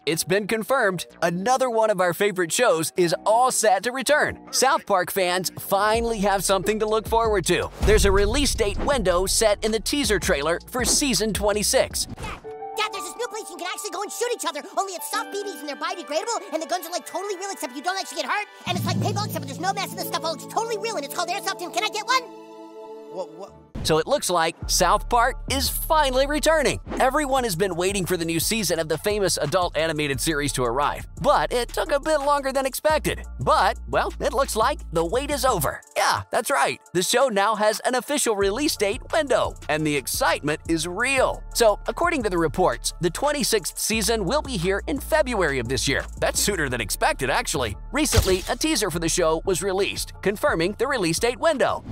It's been confirmed. Another one of our favorite shows is all set to return. South Park fans finally have something to look forward to. There's a release date window set in the teaser trailer for season 26. Dad, there's this new place you can actually go and shoot each other, only it's soft BBs and they're biodegradable, and the guns are like totally real except you don't actually get hurt, and it's like paintball except there's no mess and the stuff all looks totally real, and it's called Airsoft, and can I get one? What? So it looks like South Park is finally returning. Everyone has been waiting for the new season of the famous adult animated series to arrive, but it took a bit longer than expected. But, well, it looks like the wait is over. Yeah, that's right. The show now has an official release date window, and the excitement is real. So, according to the reports, the 26th season will be here in February of this year. That's sooner than expected, actually. Recently, a teaser for the show was released, confirming the release date window.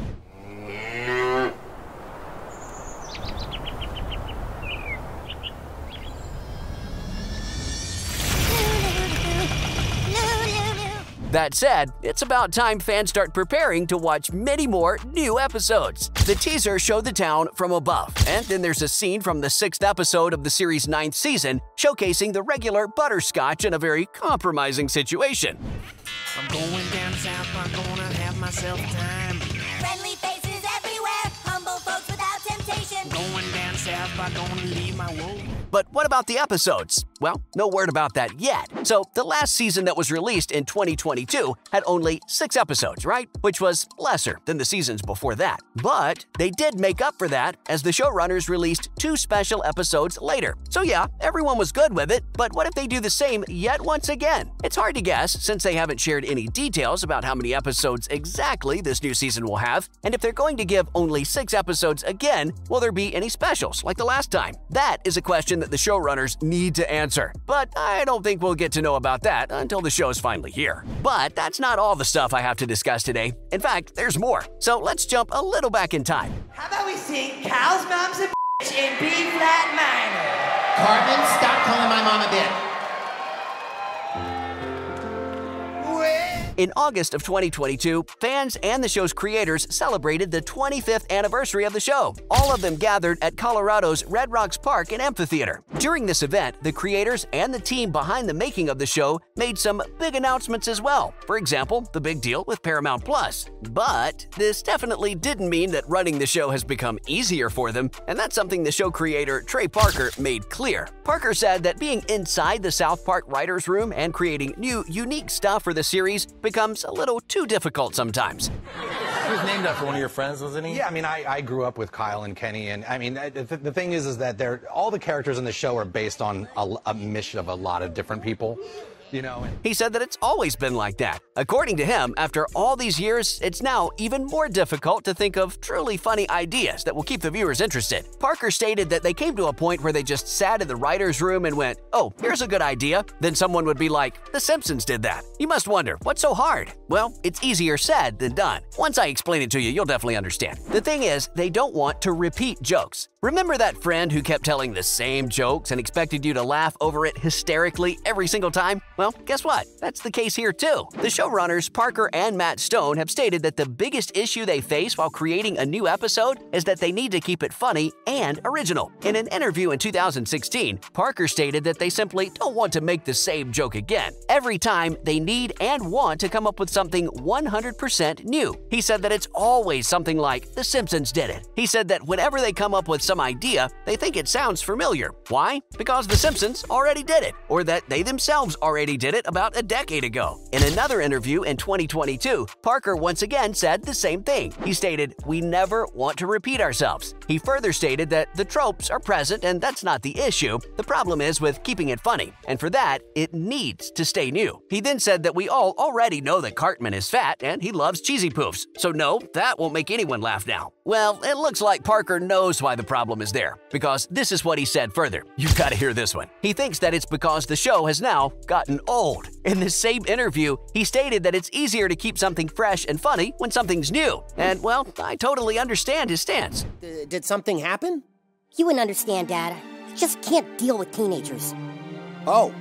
That said, it's about time fans start preparing to watch many more new episodes. The teaser showed the town from above, and then there's a scene from the 6th episode of the series' 9th season showcasing the regular Butterscotch in a very compromising situation. I'm going down south, I'm gonna have myself a time. Friendly faces everywhere, humble folks without temptation. Going down south, I'm gonna leave my woe. But what about the episodes? Well, no word about that yet. So the last season that was released in 2022 had only 6 episodes, right? Which was lesser than the seasons before that. But they did make up for that as the showrunners released 2 special episodes later. So yeah, everyone was good with it, but what if they do the same yet once again? It's hard to guess since they haven't shared any details about how many episodes exactly this new season will have, and if they're going to give only 6 episodes again, will there be any specials like the last time? That is a question that the showrunners need to answer. But I don't think we'll get to know about that until the show's finally here. But that's not all the stuff I have to discuss today. In fact, there's more. So let's jump a little back in time. How about we sing Cal's Mom's a Bitch in B-flat minor? Cartman, stop calling my mom a bitch. In August of 2022, fans and the show's creators celebrated the 25th anniversary of the show. All of them gathered at Colorado's Red Rocks Park and Amphitheater. During this event, the creators and the team behind the making of the show made some big announcements as well. For example, the big deal with Paramount Plus. But this definitely didn't mean that running the show has become easier for them, and that's something the show creator Trey Parker made clear. Parker said that being inside the South Park writers' room and creating new, unique stuff for the series becomes a little too difficult sometimes. He was named after one of your friends, wasn't he? Yeah, I mean, I grew up with Kyle and Kenny, and I mean, the thing is that all the characters in the show are based on a mission of a lot of different people. You know, he said that it's always been like that. According to him, after all these years, it's now even more difficult to think of truly funny ideas that will keep the viewers interested. Parker stated that they came to a point where they just sat in the writer's room and went, "Oh, here's a good idea." Then someone would be like, "The Simpsons did that." You must wonder, what's so hard? Well, it's easier said than done. Once I explain it to you, you'll definitely understand. The thing is, they don't want to repeat jokes. Remember that friend who kept telling the same jokes and expected you to laugh over it hysterically every single time? Well, guess what? That's the case here too. The showrunners Parker and Matt Stone have stated that the biggest issue they face while creating a new episode is that they need to keep it funny and original. In an interview in 2016, Parker stated that they simply don't want to make the same joke again. Every time, they need and want to come up with something 100% new. He said that it's always something like The Simpsons did it. He said that whenever they come up with some idea, they think it sounds familiar. Why? Because The Simpsons already did it, or that they themselves already did it about a decade ago. In another interview in 2022, Parker once again said the same thing. He stated, "We never want to repeat ourselves." He further stated that the tropes are present and that's not the issue. The problem is with keeping it funny, and for that, it needs to stay new. He then said that we all already know that Cartman is fat and he loves cheesy poofs, so no, that won't make anyone laugh now. Well, it looks like Parker knows why the problem is there, because this is what he said further. You've got to hear this one. He thinks that it's because the show has now gotten old. In the same interview, he stated that it's easier to keep something fresh and funny when something's new. And, well, I totally understand his stance. Did something happen? You wouldn't understand, Dad. I just can't deal with teenagers. Oh.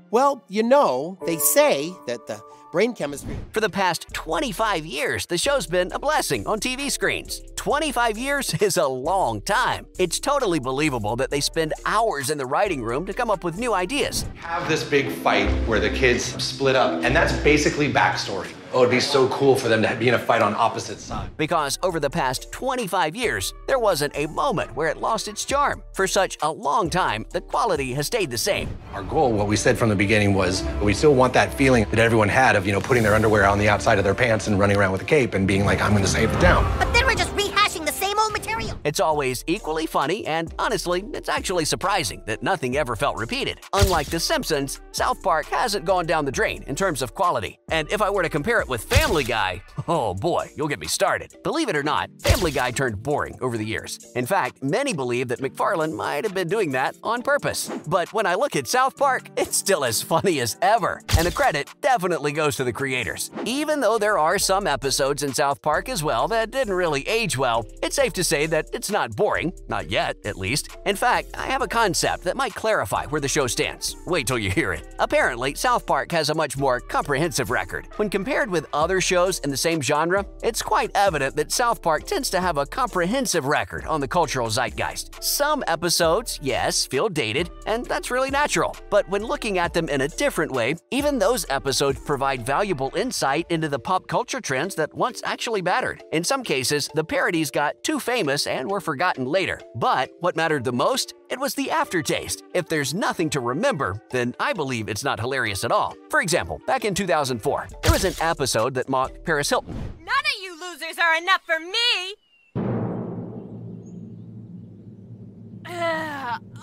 Well, you know, they say that the brain chemistry. For the past 25 years, the show's been a blessing on TV screens. 25 years is a long time. It's totally believable that they spend hours in the writing room to come up with new ideas. Have this big fight where the kids split up, and that's basically backstory. Oh, it'd be so cool for them to be in a fight on opposite sides. Because over the past 25 years, there wasn't a moment where it lost its charm. For such a long time, the quality has stayed the same. Our goal, what we said from the beginning, was we still want that feeling that everyone had of, putting their underwear on the outside of their pants and running around with a cape and being like, I'm going to save the town. But then we're just rehashing the same old material. It's always equally funny, and honestly, it's actually surprising that nothing ever felt repeated. Unlike The Simpsons, South Park hasn't gone down the drain in terms of quality. And if I were to compare it with Family Guy, oh boy, you'll get me started. Believe it or not, Family Guy turned boring over the years. In fact, many believe that McFarlane might have been doing that on purpose. But when I look at South Park, it's still as funny as ever. And the credit definitely goes to the creators. Even though there are some episodes in South Park as well that didn't really age well, it's safe to say that it's not boring, not yet at least. In fact, I have a concept that might clarify where the show stands. Wait till you hear it. Apparently, South Park has a much more comprehensive record. When compared with other shows in the same genre, it's quite evident that South Park tends to have a comprehensive record on the cultural zeitgeist. Some episodes, yes, feel dated, and that's really natural. But when looking at them in a different way, even those episodes provide valuable insight into the pop culture trends that once actually mattered. In some cases, the parodies got too famous and were forgotten later. But what mattered the most? It was the aftertaste. If there's nothing to remember, then I believe it's not hilarious at all. For example, back in 2004, there was an episode that mocked Paris Hilton. None of you losers are enough for me!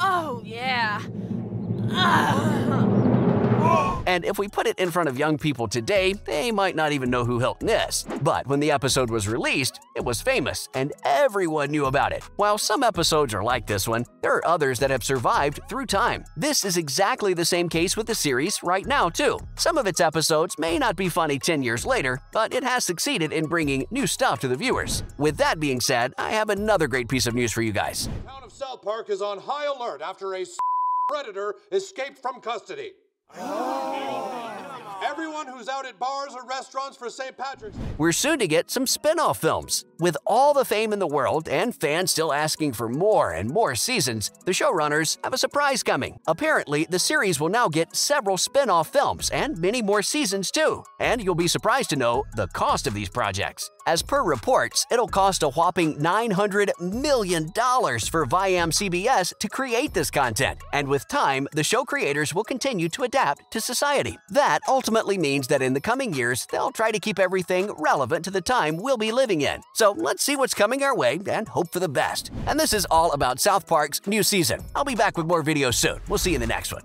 Oh, yeah. And if we put it in front of young people today, they might not even know who Hilton is. But when the episode was released, it was famous, and everyone knew about it. While some episodes are like this one, there are others that have survived through time. This is exactly the same case with the series right now, too. Some of its episodes may not be funny 10 years later, but it has succeeded in bringing new stuff to the viewers. With that being said, I have another great piece of news for you guys. The town of South Park is on high alert after a predator escaped from custody. Everyone who's out at bars or restaurants for St. Patrick's Day. We're soon to get some spin-off films. With all the fame in the world and fans still asking for more and more seasons, the showrunners have a surprise coming. Apparently, the series will now get several spin-off films and many more seasons too. And you'll be surprised to know the cost of these projects. As per reports, it'll cost a whopping $900 million for Viacom CBS to create this content. And with time, the show creators will continue to adapt to society. That ultimately means that in the coming years, they'll try to keep everything relevant to the time we'll be living in. So let's see what's coming our way and hope for the best. And this is all about South Park's new season. I'll be back with more videos soon. We'll see you in the next one.